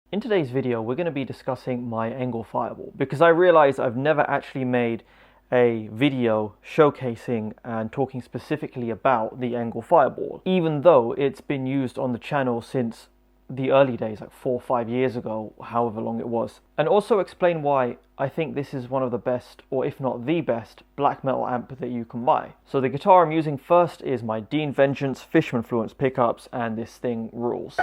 In today's video, we're going to be discussing my ENGL Fireball because I realized I've never actually made a video showcasing and talking specifically about the ENGL Fireball, even though it's been used on the channel since the early days, like 4 or 5 years ago, however long it was. And also explain why I think this is one of the best, or if not the best, black metal amp that you can buy. So the guitar I'm using first is my Dean Vengeance Fisherman Fluence pickups, and this thing rules.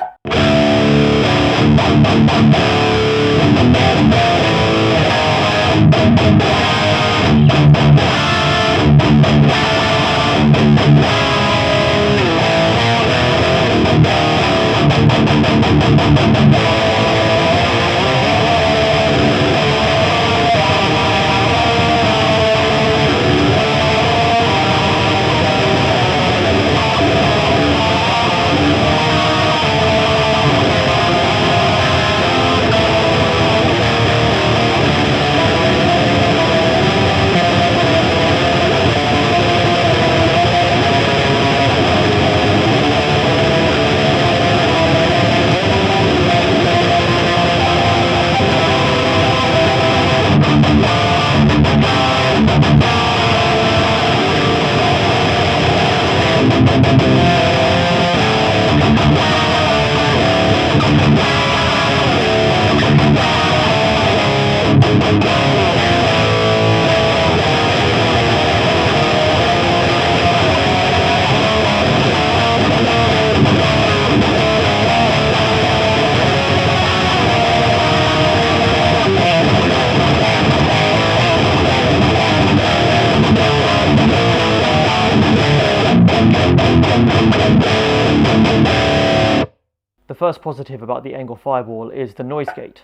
The first positive about the ENGL Fireball is the noise gate.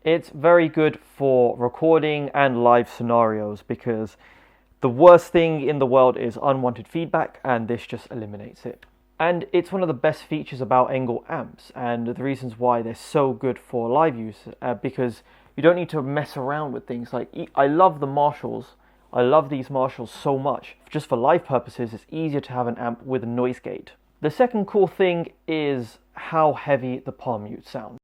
It's very good for recording and live scenarios because the worst thing in the world is unwanted feedback, and this just eliminates it. And it's one of the best features about ENGL amps, and the reasons why they're so good for live use, because you don't need to mess around with things. Like, I love the Marshalls. I love these Marshalls so much. Just for live purposes, it's easier to have an amp with a noise gate. The second cool thing is how heavy the palm mutes sound.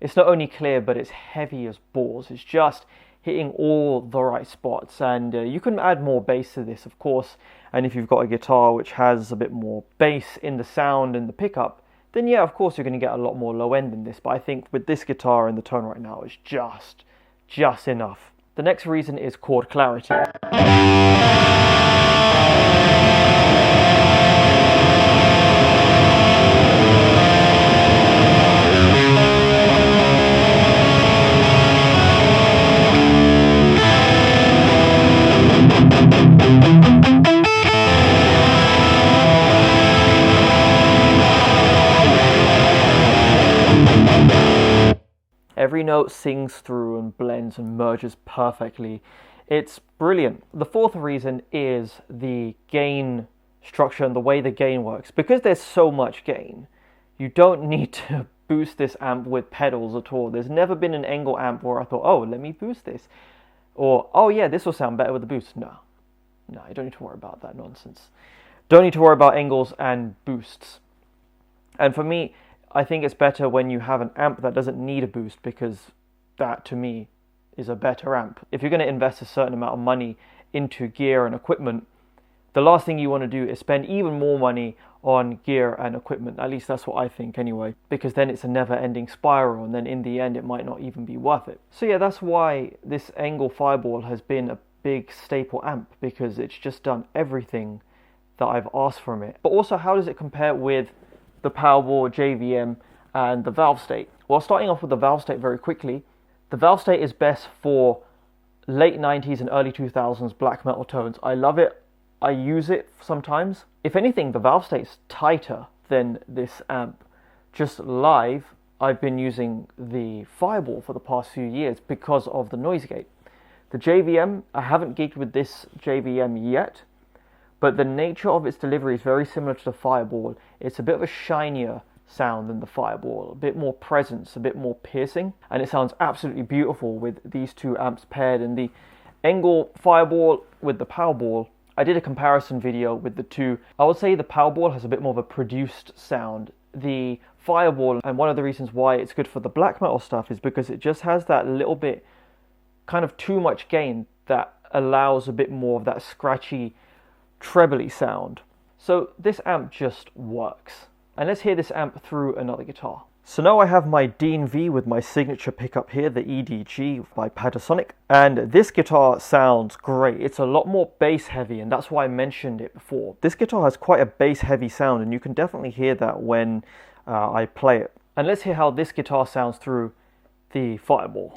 It's not only clear, but it's heavy as balls. It's just hitting all the right spots, and you can add more bass to this, of course. And if you've got a guitar which has a bit more bass in the sound and the pickup, then yeah, of course you're going to get a lot more low end than this. But I think with this guitar and the tone right now, it's just enough. The next reason is chord clarity. Every note sings through and blends and merges perfectly. It's brilliant. The fourth reason is the gain structure and the way the gain works. Because there's so much gain, you don't need to boost this amp with pedals at all. There's never been an ENGL amp where I thought, oh, let me boost this. Or, oh yeah, this will sound better with the boost. No, you don't need to worry about that nonsense. Don't need to worry about ENGLs and boosts. And for me, I think it's better when you have an amp that doesn't need a boost, because that, to me, is a better amp. If you're going to invest a certain amount of money into gear and equipment, the last thing you want to do is spend even more money on gear and equipment. At least that's what I think anyway, because then it's a never-ending spiral, and then in the end it might not even be worth it. So yeah, that's why this ENGL Fireball has been a big staple amp, because it's just done everything that I've asked from it. But also, how does it compare with the Powerball, JVM, and the Valve State? Well, starting off with the Valve State very quickly, the Valve State is best for late 90s and early 2000s black metal tones. I love it. I use it sometimes. If anything, the Valve State's tighter than this amp. Just live, I've been using the Fireball for the past few years because of the noise gate. The JVM, I haven't gigged with this JVM yet, but the nature of its delivery is very similar to the Fireball. It's a bit of a shinier sound than the Fireball, a bit more presence, a bit more piercing, and it sounds absolutely beautiful with these two amps paired. And the ENGL Fireball with the Powerball, I did a comparison video with the two. I would say the Powerball has a bit more of a produced sound. The Fireball, and one of the reasons why it's good for the black metal stuff, is because it just has that little bit kind of too much gain that allows a bit more of that scratchy, trebly sound. So this amp just works. And let's hear this amp through another guitar. So now I have my Dean V with my signature pickup here, the EDG by Panasonic, and this guitar sounds great. It's a lot more bass heavy, and that's why I mentioned it before. This guitar has quite a bass heavy sound, and you can definitely hear that when I play it. And let's hear how this guitar sounds through the Fireball.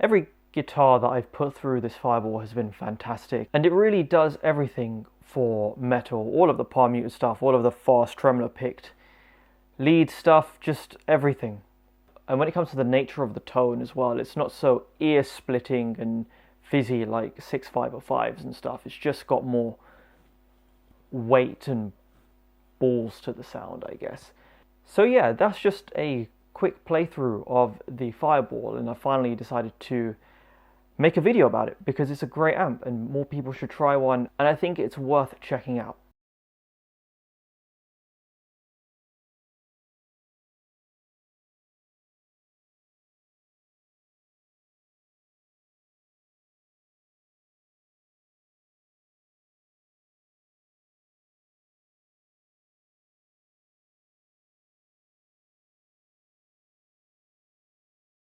Every guitar that I've put through this Fireball has been fantastic, and it really does everything for metal. All of the palm muted stuff, all of the fast tremolo picked lead stuff, just everything. And when it comes to the nature of the tone as well, it's not so ear splitting and fizzy like 6.505s and stuff. It's just got more weight and balls to the sound, I guess. So yeah, that's just a quick playthrough of the Fireball, and I finally decided to make a video about it because it's a great amp and more people should try one, and I think it's worth checking out.